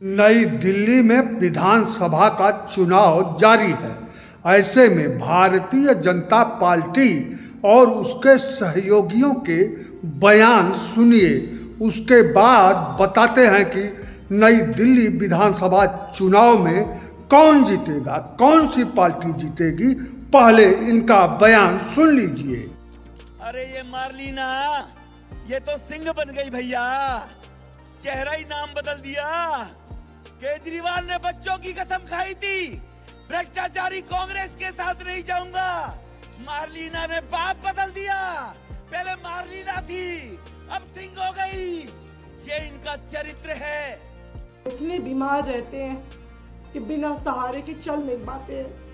नई दिल्ली में विधानसभा का चुनाव जारी है। ऐसे में भारतीय जनता पार्टी और उसके सहयोगियों के बयान सुनिए, उसके बाद बताते हैं कि नई दिल्ली विधानसभा चुनाव में कौन जीतेगा, कौन सी पार्टी जीतेगी। पहले इनका बयान सुन लीजिए। अरे ये मार्लिना, ये तो सिंह बन गई भैया, चेहरा ही नाम बदल दिया। केजरीवाल ने बच्चों की कसम खाई थी, भ्रष्टाचारी कांग्रेस के साथ नहीं जाऊंगा। मार्लिना ने बाप बदल दिया, पहले मार्लिना थी अब सिंह हो गई। ये इनका चरित्र है। इतने बीमार रहते हैं कि बिना सहारे के चल नहीं पाते हैं।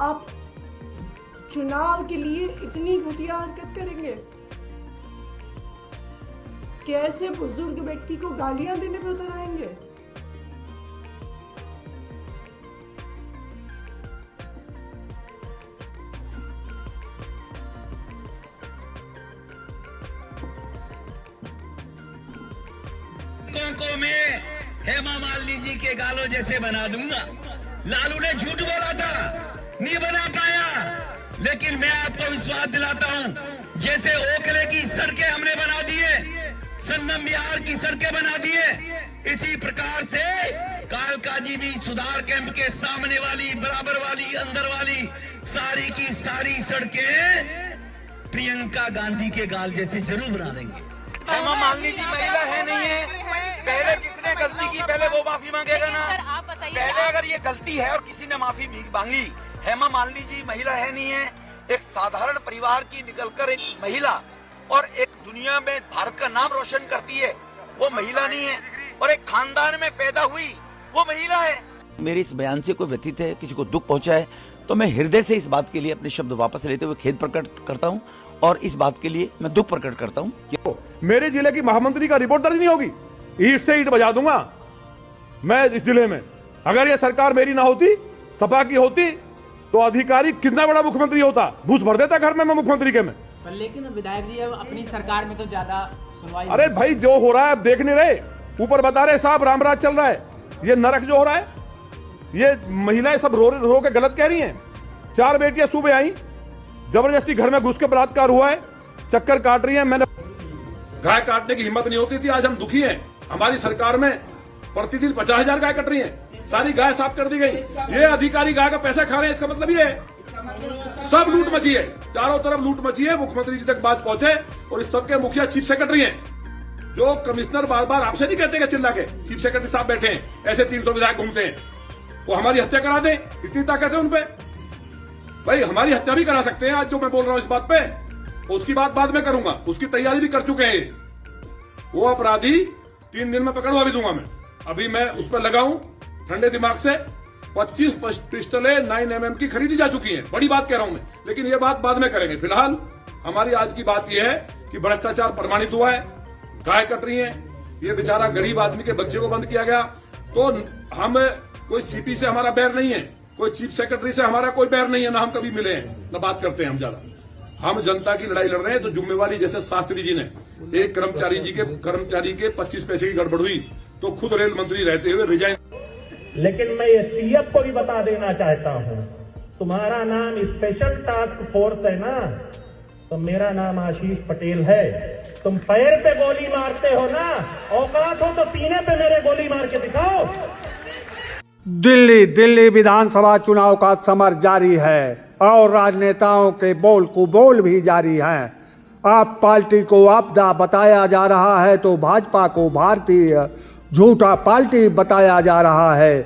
आप चुनाव के लिए इतनी घटिया हरकत करेंगे? कैसे बुजुर्ग व्यक्ति को गालियां देने पे उतर आएंगे? को मैं हेमा मालिनी जी के गालों जैसे बना दूंगा। लालू ने झूठ बोला था, नहीं बना पाया, लेकिन मैं आपको विश्वास दिलाता हूं, जैसे ओखले की सड़कें हमने बना दिए, संगम बिहार की सड़कें बना दिए, इसी प्रकार से कालकाजी भी सुधार कैंप के सामने वाली, बराबर वाली, अंदर वाली सारी की सारी सड़कें प्रियंका गांधी के गाल जैसे जरूर बना देंगे। हेमा मालिनी जी महिला है नहीं है, पहले जिसने गलती की पहले वो माफी मांगेगा ना। पहले अगर ये गलती है और किसी ने माफी मांगी, हेमा मालिनी जी महिला है नहीं है, एक साधारण परिवार की निकलकर एक महिला और एक दुनिया में भारत का नाम रोशन करती है, वो महिला नहीं है। और एक खानदान में पैदा हुई वो महिला है। मेरे इस बयान से कोई व्यथित है, किसी को दुख पहुंचा है, तो मैं हृदय से इस बात के लिए अपने शब्द वापस लेते हुए खेद प्रकट करता हूं और इस बात के लिए मैं दुख प्रकट करता हूं। मेरे जिले की महामंत्री का रिपोर्ट दर्ज नहीं होगी, ईंट से ईंट बजा दूंगा मैं इस जिले में। अगर ये सरकार मेरी ना होती, सपा की होती, तो अधिकारी कितना बड़ा मुख्यमंत्री होता, घूस भर देता घर में मैं मुख्यमंत्री के में। लेकिन विधायक जी अपनी सरकार में तो ज्यादा सुनवाई। अरे भाई, जो हो रहा है आप देख नहीं रहे, ऊपर बता रहे साहब रामराज चल रहा है। ये नरक जो हो रहा है, ये महिलाएं सब रो के गलत कह रही हैं। 4 बेटियां सुबह आई, जबरदस्ती घर में घुस के बलात्कार हुआ है, चक्कर काट रही है। मैंने गाय काटने की हिम्मत नहीं होती थी, आज हम दुखी हैं। हमारी सरकार में प्रतिदिन 50,000 गाय कट रही हैं, सारी गाय साफ कर दी गई। ये अधिकारी गाय का पैसा खा रहे हैं, इसका मतलब ये है सब लूट मची है, चारों तरफ लूट मची है। मुख्यमंत्री जी तक बात पहुंचे और इस सबके मुखिया चीफ सेक्रेटरी हैं, जो कमिश्नर बार बार आपसे नहीं कहते चिल्ला के, चीफ सेक्रेटरी साहब बैठे हैं, ऐसे 300 विधायक घूमते हैं, वो हमारी हत्या करा दें, इतनी ताकत है उनपे। भाई हमारी हत्या भी करा सकते हैं आज जो मैं बोल रहा हूं इस बात पे, उसकी बात बाद में करूंगा, उसकी तैयारी भी कर चुके हैं। वो अपराधी 3 दिन में पकड़वा भी दूंगा मैं। अभी मैं उस पर लगाऊं ठंडे दिमाग से। 25 पिस्टलें 9mm की खरीदी जा चुकी हैं, बड़ी बात कह रहा हूं मैं, लेकिन ये बात बाद में करेंगे। फिलहाल हमारी आज की बात यह है कि भ्रष्टाचार प्रमाणित हुआ है, गाय कट रही है, ये बेचारा गरीब आदमी के बच्चे को बंद किया गया। तो हम कोई सीपी से हमारा बैर नहीं है, कोई चीफ सेक्रेटरी से हमारा कोई बैर नहीं है, ना हम कभी मिले हैं, ना बात करते हैं हम ज्यादा। हम जनता की लड़ाई लड़ रहे हैं। तो जिम्मेवारी, जैसे शास्त्री जी ने एक कर्मचारी के 25 पैसे की गड़बड़ हुई तो खुद रेल मंत्री रहते हुए रिजाइन। लेकिन मैं एसटीएफ को भी बता देना चाहता हूं, तुम्हारा नाम स्पेशल टास्क फोर्स है ना, तो मेरा नाम आशीष पटेल है। तुम पैर पे गोली मारते हो ना, औकात हो तो सीने पे मेरे गोली मार के दिखाओ। दिल्ली विधानसभा चुनाव का समर जारी है और राजनेताओं के बोल कुबोल भी जारी हैं। आप पार्टी को आपदा बताया जा रहा है तो भाजपा को भारतीय झूठा पार्टी बताया जा रहा है।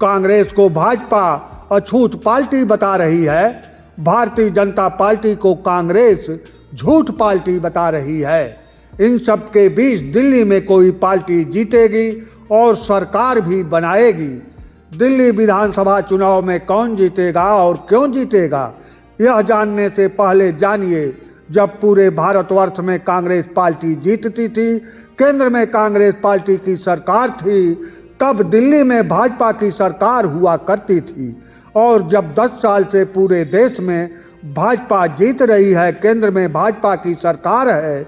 कांग्रेस को भाजपा अछूत पार्टी बता रही है, भारतीय जनता पार्टी को कांग्रेस झूठ पार्टी बता रही है। इन सब के बीच दिल्ली में कोई पार्टी जीतेगी और सरकार भी बनाएगी। दिल्ली विधानसभा चुनाव में कौन जीतेगा और क्यों जीतेगा, यह जानने से पहले जानिए, जब पूरे भारतवर्ष में कांग्रेस पार्टी जीतती थी, केंद्र में कांग्रेस पार्टी की सरकार थी, तब दिल्ली में भाजपा की सरकार हुआ करती थी, और जब 10 साल से पूरे देश में भाजपा जीत रही है, केंद्र में भाजपा की सरकार है,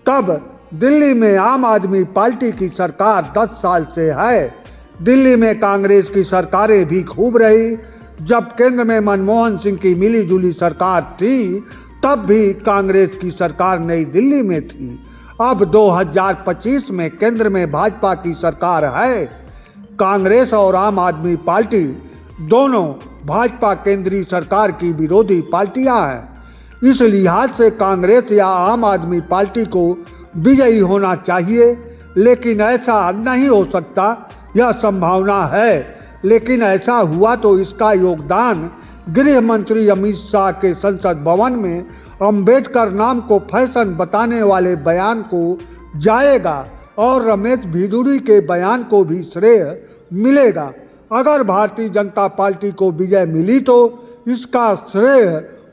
तब दिल्ली में आम आदमी पार्टी की सरकार 10 साल से है। दिल्ली में कांग्रेस की सरकारें भी खूब रही। जब केंद्र में मनमोहन सिंह की मिली जुली सरकार थी, तब भी कांग्रेस की सरकार नई दिल्ली में थी। अब 2025 में केंद्र में भाजपा की सरकार है। कांग्रेस और आम आदमी पार्टी दोनों भाजपा केंद्रीय सरकार की विरोधी पार्टियां हैं। इस लिहाज से कांग्रेस या आम आदमी पार्टी को विजयी होना चाहिए, लेकिन ऐसा नहीं हो सकता। यह संभावना है, लेकिन ऐसा हुआ तो इसका योगदान गृह मंत्री अमित शाह के संसद भवन में अंबेडकर नाम को फैशन बताने वाले बयान को जाएगा, और रमेश भिदुरी के बयान को भी श्रेय मिलेगा। अगर भारतीय जनता पार्टी को विजय मिली तो इसका श्रेय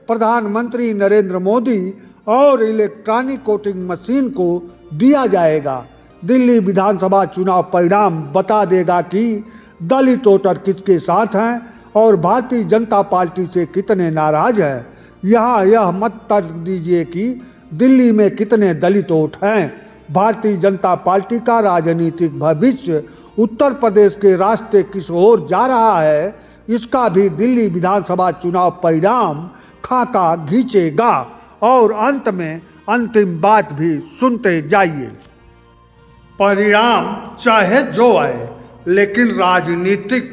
प्रधानमंत्री नरेंद्र मोदी और इलेक्ट्रॉनिक वोटिंग मशीन को दिया जाएगा। दिल्ली विधानसभा चुनाव परिणाम बता देगा कि दलित वोटर किसके साथ हैं और भारतीय जनता पार्टी से कितने नाराज हैं। यहाँ यह मत तर्क दीजिए कि दिल्ली में कितने दलित वोट हैं। भारतीय जनता पार्टी का राजनीतिक भविष्य उत्तर प्रदेश के रास्ते किस ओर जा रहा है, इसका भी दिल्ली विधानसभा चुनाव परिणाम खाका खींचेगा। और अंत में अंतिम बात भी सुनते जाइए। परिणाम चाहे जो आए, लेकिन राजनीतिक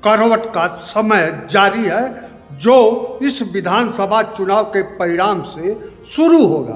करवट का समय जारी है, जो इस विधानसभा चुनाव के परिणाम से शुरू होगा।